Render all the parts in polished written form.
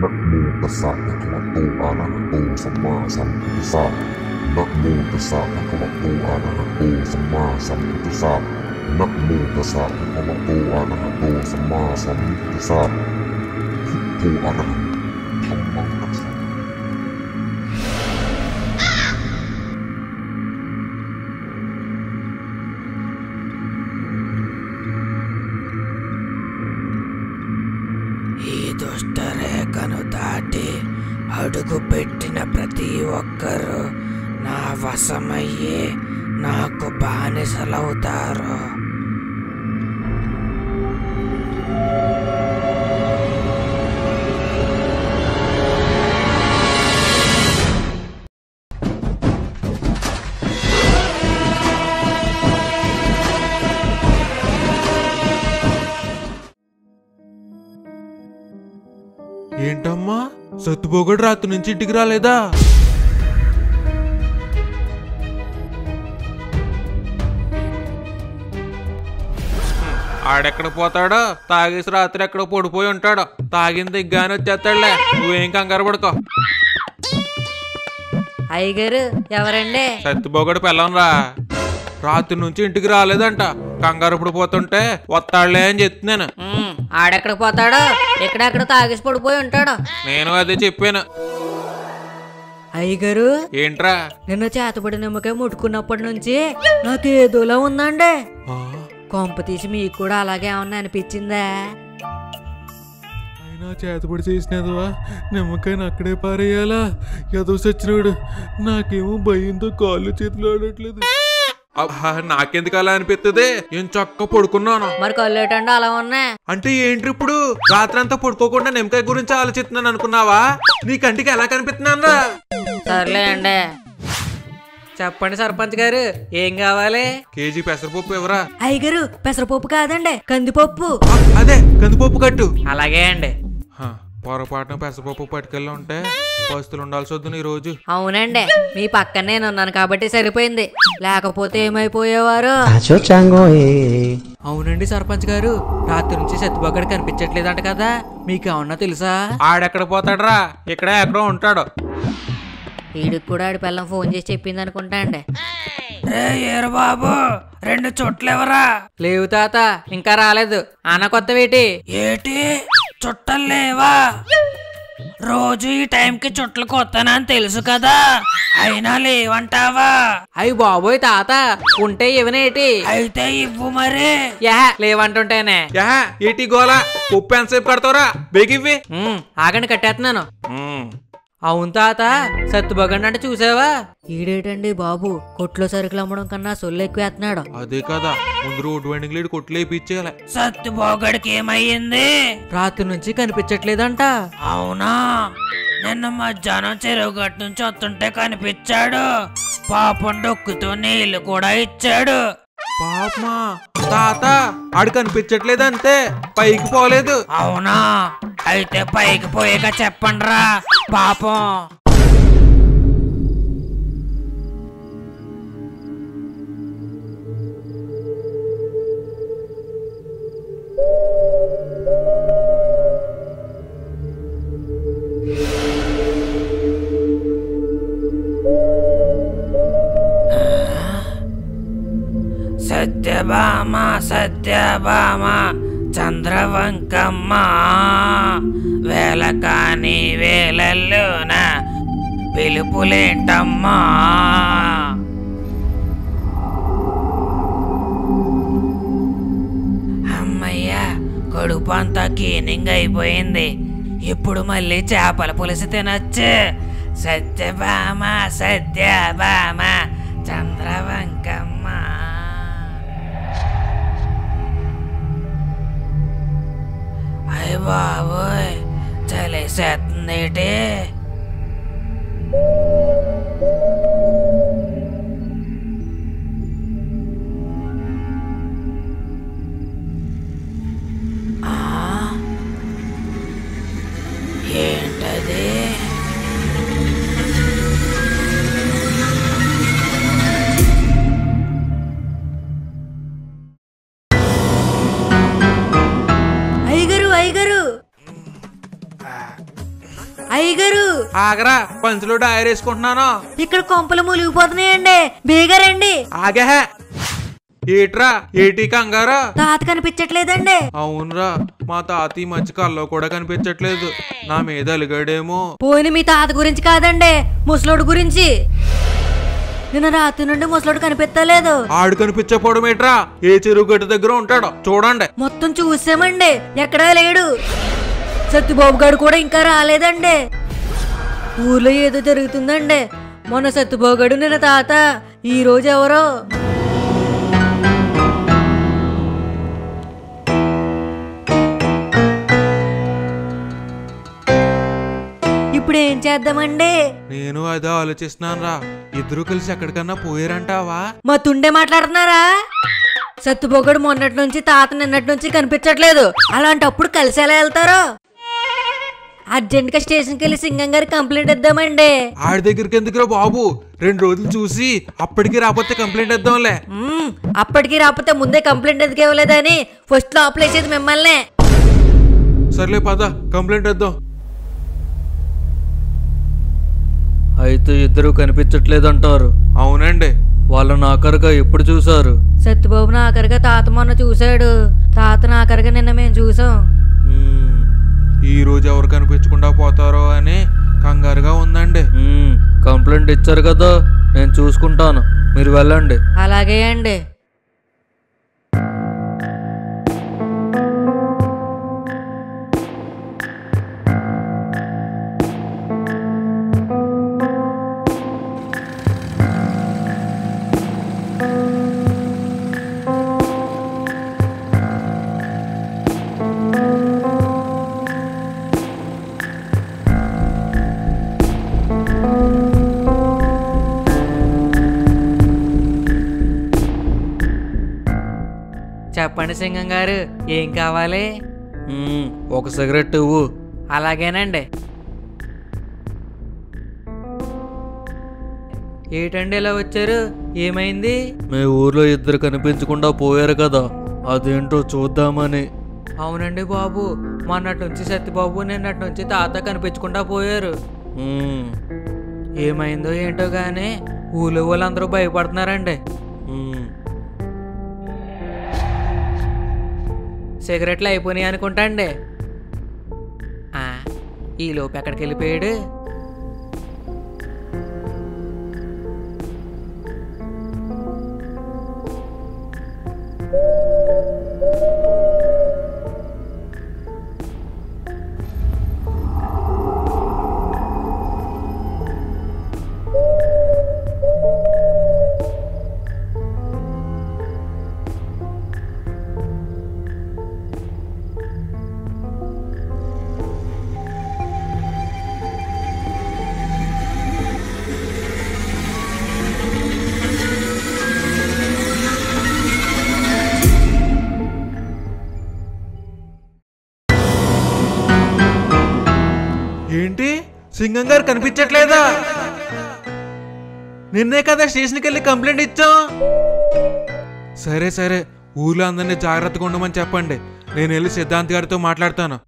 นะโมตัสสะภะคะวะโตอะระหะโตสัมมาสัมพุทธัสสะนะโมตัสสะภะคะวะโตอะระหะโตสัมมาสัมพุทธัสสะนะโมตัสสะภะคะวะโตอะระหะโตสัมมาสัมพุทธัสสะพุทโธอะระหังธัมมังนัสสะఈ దుష్టరేఖను దాటి అడుగు పెట్టిన ప్రతి ఒక్కరూ నా వశమయ్యే నాకు బానిసలవుతారు. ఏంటమ్మా సత్తుపోగడు రాత్రి నుంచి ఇంటికి రాలేదా? ఆడెక్కడ పోతాడో, తాగేసి రాత్రి ఎక్కడ పడిపోయి ఉంటాడో. తాగింది దిగ్గానే వచ్చేస్తాడులే, నువ్వేం కంగారు పడుకో. అయ్యగారు ఎవరండి? సత్తుపోగడు పిల్లంరా, రాత్రి నుంచి ఇంటికి రాలేదంట. కంగారు పడిపోతుంటే వస్తాడులే అని చెప్తున్నాను. ఆడెక్కడ పోతాడో, ఎక్కడెక్కడ తాగేసి పడిపోయి ఉంటాడో. నేను అదే చెప్పాను. అయ్యగారు ఏంట్రా? నిన్న చేతబడి నిమ్మకాయ ముట్టుకున్నప్పటి నుంచి నాకు ఏదోలా ఉందండి. కొంప తీసి మీకు కూడా అలాగే ఏమన్నా అనిపించిందా? అయినా చేతబడి చేసినదివా, నిమ్మకాయని అక్కడే పారేయాలా? ఏదో సచ్చినాడు. నాకేమో భయంతో కాళ్ళు చేతులు ఆడట్లేదు. నాకెందుకు అలా అనిపిస్తుంది? ఏం చక్క పడుకున్నాను. మరి కళ్ళేటండి అలా ఉన్నాయి అంటే ఏంటి? ఇప్పుడు రాత్రంతా పడుకోకుండా నిమ్మకాయ గురించి ఆలోచిస్తున్నాను అనుకున్నావా? నీ కంటికి ఎలా కనిపిస్తున్నాను? సర్లే అండి, చెప్పండి సర్పంచ్ గారు, ఏం కావాలి? కేజీ పెసరపప్పు ఎవరా? అయ్యగారు పెసరపప్పు కాదండి, కందిపప్పు. అదే కందిపప్పు కట్టు. అలాగే అండి. పొరపాటున పెసరపప్పు పట్టుకెళ్ళి ఉంటే పస్తులు ఉండాల్సి వద్దు ఈ రోజు. అవునండి, మీ పక్కన నేను ఉన్నాను కాబట్టి సరిపోయింది, లేకపోతే ఏమైపోయేవారు? అవునండి సర్పంచ్ గారు, రాత్రి నుంచి సత్తుబగ్గడు కనిపించట్లేదంట కదా, మీకు ఏమన్నా తెలుసా? ఆడెక్కడ పోతాడరా? ఇక్కడే ఎక్కడో ఉంటాడు. వీడికి కూడా ఆడి పిల్లం ఫోన్ చేసి చెప్పింది అనుకుంటా అండి. ఏరు బాబు, 2 చుట్టలు ఎవరా? లేవు తాత, ఇంకా రాలేదు. అన్న కొత్త వేటి ఏటి చుట్టలు లేవా? రోజు ఈ టైంకి చుట్టలు కొత్తనని తెలుసు కదా, అయినా లేవంటావా? అయ్యి బాబోయ్ తాత, ఉంటే ఇవనేటి? అయితే ఇవ్వు మరి. లేవంటుంటేనే ఏటి గోలా? ఉప్పు ఎంతసేపు కడతావురా? బేగివ్వి. ఆగండి కట్టేస్తున్నాను. అవును తాత, సత్తుబగ్గండి అంటే చూసావా? ఈడేటండి బాబు, కొట్లో సరుకులు అమ్మడం కన్నా సొల్లు ఎక్కువేస్తున్నాడు. అదే కదా, ముందు రోడ్డు వెండింగ్ లేడు కొట్లు వేయించేయాలి. సత్తుబోగడికి ఏమయ్యింది? రాత్రి నుంచి కనిపించట్లేదంట. అవునా? నిన్న మధ్యాహ్నం చెరువు గట్టు నుంచి వస్తుంటే కనిపించాడు. పాపం డొక్కుతో నీళ్లు కూడా ఇచ్చాడు. పాపమా తాత, ఆడు కనిపించట్లేదంతే, పైకి పోలేదు. అవునా? అయితే పైకి పోయాక చెప్పండిరా పాపం. సత్యభామ సత్యభామ చంద్రవంకమ్మ, వేళ కాని వేళల్లోన పిలుపులేంటమ్మా? అమ్మయ్యా, కడుపు అంతా క్లీనింగ్ అయిపోయింది. ఇప్పుడు మళ్ళీ చేపల పులుసు తినొచ్చు. సత్యభామ సత్యభామ చంద్రవంకమ్మ. అయ్య బాబోయ్, చలేసేస్తుందేటి? ఏంటది? అయ్యగారు ఆగరా, పంచులో డైరేసుకుంటున్నాను. ఇక్కడ కొంపలు మూలిగిపోతున్నాయండి, బేగారండి. ఆగే, ఏట్రా ఏటి కంగారా? తాత కనిపించట్లేదండి. అవునరా, మా తాత ఈ మధ్య కల్లో కూడా కనిపించట్లేదు. నా మీద అలిగాడేమో. పోయిన మీ తాత గురించి కాదండి, ముసలోడు గురించి. నిన్న రాత్రి నుండి ముసలోడు కనిపించలేదు. ఆడు కనిపించకపోవడం ఏట్రా? ఏ చెరువు గట్టు దగ్గర ఉంటాడో చూడండి. మొత్తం చూసామండి, ఎక్కడా లేడు. సత్యబాబు గారు కూడా ఇంకా రాలేదండి. ఊర్లో ఏదో జరుగుతుందండి. మొన్న సత్యబాబు గారు నిన్న తాత, ఈ రోజు ఎవరో. ఇప్పుడు ఏం చేద్దామండి? నేను అదే ఆలోచిస్తున్నాను రా. ఇద్దరు కలిసి ఎక్కడికన్నా పోయారంటావా? మా తుండే మాట్లాడుతున్నారా? సత్తుబొగడు మొన్నటి నుంచి తాత నిన్నటి నుంచి కనిపించట్లేదు. అలాంటప్పుడు కలిసి ఎలా వెళ్తారో? అర్జెంట్ గా స్టేషన్కి వెళ్ళి సింగం గారికి కంప్లైంట్ ఇద్దామండి. ఆడి దగ్గరికి ఎందుకురా బాబు? 2 రోజులు చూసి అప్పటికి రాకపోతే కంప్లైంట్ ఇద్దాంలే. అప్పటికి రాకపోతే ముందే కంప్లైంట్ ఎందుకు ఇవ్వలేదని ఫస్ట్ లో ఆపలేసేది మిమ్మల్ని. సర్లే పద, కంప్లైంట్ ఇద్దాం. అయితే ఇద్దరు కనిపించట్లేదంటారు. అవునండి. వాళ్ళని ఆఖరిగా ఎప్పుడు చూసారు? సత్యబాబుని ఆఖరిగా తాత మొన్న చూశాడు. తాతను ఆఖరిగా నిన్న మేము చూసాం. ఈ రోజు ఎవరు కనిపించకుండా పోతారో అని కంగారుగా ఉందండి. కంప్లైంట్ ఇచ్చారు కదా, నేను చూసుకుంటాను, మీరు వెళ్ళండి. అలాగే అండి. చెప్పండి సింగం గారు, ఏం కావాలి? ఒక సిగరెట్ ఇవ్వు. అలాగేనండి. ఏటండి ఇలా వచ్చారు, ఏమైంది? మీ ఊర్లో ఇద్దరు కనిపించకుండా పోయారు కదా, అదేంటో చూద్దామని. అవునండి బాబు, మొన్నటి నుంచి సత్యబాబు నిన్నటి నుంచి తాత కనిపించకుండా పోయారు. ఏమైందో ఏంటో గానీ ఊళ్ళో వాళ్ళందరూ భయపడుతున్నారండి. సిగరెట్లు అయిపోయినాయి అనుకుంటా అండి. ఈ లోపు ఎక్కడికి వెళ్ళిపోయాడు? ఏంటి, సింగం గారు కనిపించట్లేదా? నిన్నే కదా స్టేషన్కి వెళ్ళి కంప్లైంట్ ఇచ్చాం. సరే సరే, ఊర్లో అందరినీ జాగ్రత్తగా ఉండమని చెప్పండి. నేను వెళ్ళి సిద్ధాంత్ గారితో మాట్లాడతాను.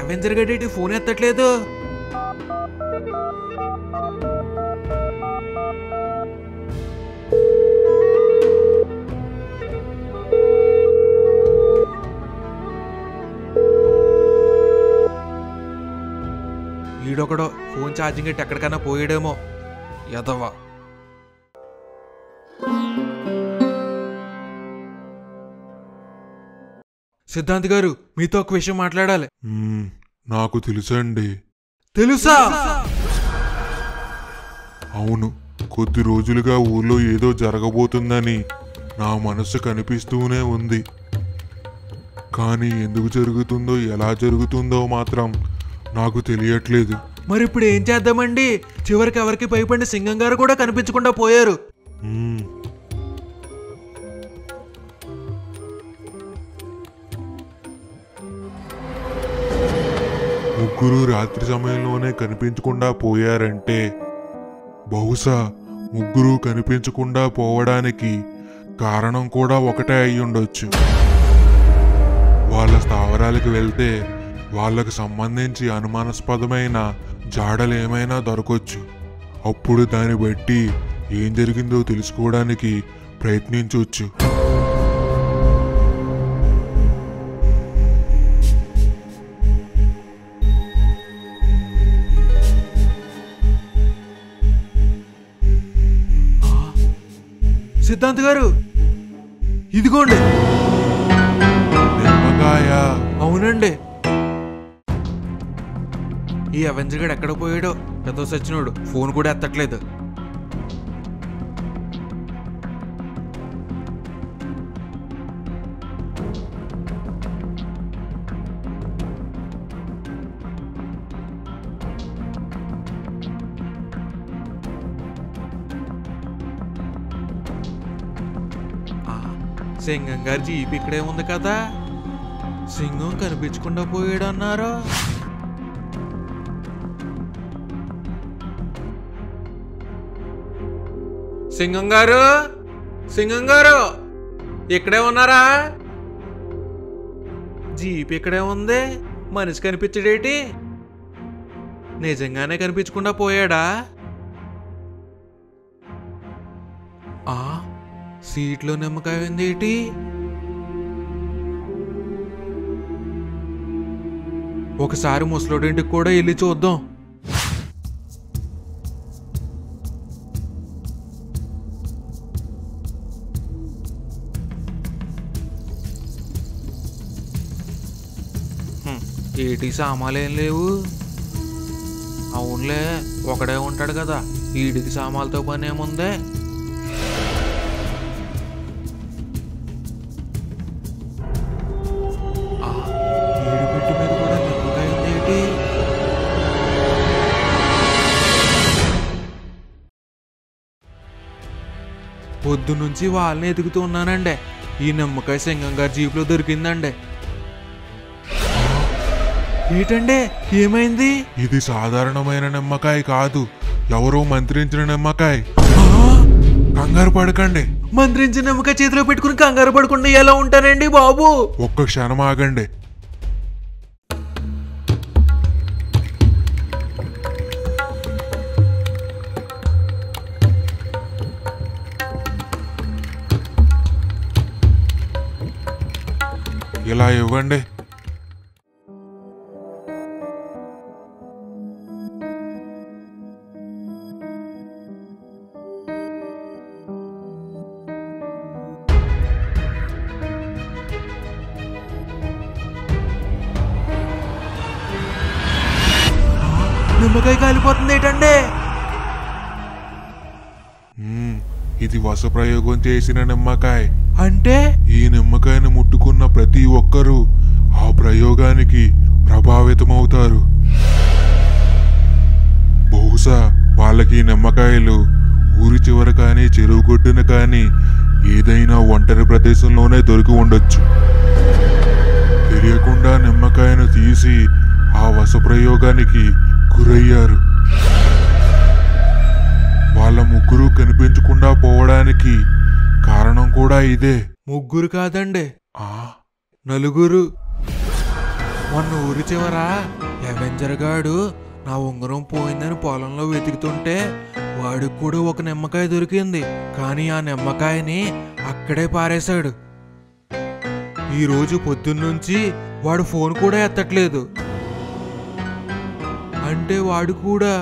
ఎవెంజర్ గడ్డి ఫోన్ ఎత్తట్లేదు. ఈడొకడో ఫోన్ ఛార్జింగ్ పెట్టి ఎక్కడికైనా పోయాడేమో. ఎదవా. సిద్ధాంత్ గారు, మీతో ఒక విషయం మాట్లాడాలి. నాకు తెలుసండి. తెలుసా? అవును, కొద్ది రోజులుగా ఊర్లో ఏదో జరగబోతుందని నా మనసు కనిపిస్తూనే ఉంది. కానీ ఎందుకు జరుగుతుందో ఎలా జరుగుతుందో మాత్రం నాకు తెలియట్లేదు. మరి ఇప్పుడు ఏం చేద్దామండి? చివరికి ఎవరికి భయపడిన సింగం గారు కూడా కనిపించకుండా పోయారు. ముగ్గురు రాత్రి సమయంలోనే కనిపించకుండా పోయారంటే బహుశా ముగ్గురు కనిపించకుండా పోవడానికి కారణం కూడా ఒకటే అయి ఉండొచ్చు. వాళ్ళ స్థావరాలకు వెళ్తే వాళ్ళకు సంబంధించి అనుమానాస్పదమైన జాడలు ఏమైనా దొరకొచ్చు. అప్పుడు దాన్ని బట్టి ఏం జరిగిందో తెలుసుకోవడానికి ప్రయత్నించవచ్చు. సిద్ధాంత్ గారు, ఇదిగోండి. నిమ్మకాయ? అవునండి. ఈ అవెంజర్ గడు ఎక్కడ పోయాడో, పెద్ద సచ్చినోడు ఫోన్ కూడా ఎత్తట్లేదు. సింగం గారి జీప్ ఇక్కడే ఉంది కదా, సింగం కనిపించకుండా పోయాడు అన్నారు. సింగం గారు, సింగం గారు ఇక్కడే ఉన్నారా? జీప్ ఇక్కడే ఉంది, మనిషి కనిపించడేటి? నిజంగానే కనిపించకుండా పోయాడా? సీట్లో నిమ్మకాయ ఉంది ఏంటి? ఒకసారి ముసలోడింటికి కూడా వెళ్ళి చూద్దాం. ఏటి సామాన్లు ఏం లేవు. అవునులే, ఒకడే ఉంటాడు కదా, వీడికి సామాన్లతో పని ఏముందే. పొద్దు నుంచి వాళ్ళని ఎదుగుతూ ఉన్నానండి. ఈ నిమ్మకాయ సింగం గారి జీపులో దొరికిందండి. ఏంటండి, ఏమైంది? ఇది సాధారణమైన నిమ్మకాయ కాదు, ఎవరో మంత్రించిన నిమ్మకాయ. కంగారు పడకండి. మంత్రించిన నిమ్మకాయ చేతిలో పెట్టుకుని కంగారు పడకుండా ఎలా ఉంటానండి బాబు? ఒక్క క్షణం ఆగండి. ఇలా ఇవ్వండి. నిమ్మకాయ కాలిపోతుంది ఏంటండి? ఇది వస ప్రయోగం చేసిన నిమ్మకాయ. అంటే ఈ నిమ్మకాయను ముట్టుకున్న ప్రతి ఒక్కరూ ఆ ప్రయోగానికి ప్రభావితమవుతారు. బహుశా వాళ్ళకి నిమ్మకాయలు ఊరి చివర కానీ చెరువు గొడ్డున కానీ ఏదైనా ఒంటరి ప్రదేశంలోనే దొరికి ఉండొచ్చు. తెలియకుండా నిమ్మకాయను తీసి ఆ వస ప్రయోగానికి గురయ్యారు. వాళ్ళ ముగ్గురు కనిపించకుండా పోవడానికి కారణం కూడా ఇదే. ముగ్గురు కాదండి, నలుగురు. మొన్న ఊరి చివరా అవెంజర్ గాడు నా ఉంగరం పోయిందని పొలంలో వెతుకుతుంటే వాడికి కూడా ఒక నిమ్మకాయ దొరికింది. కానీ ఆ నిమ్మకాయని అక్కడే పారేశాడు. ఈరోజు పొద్దున్నుంచి వాడు ఫోన్ కూడా ఎత్తట్లేదు. అంటే వాడు కూడా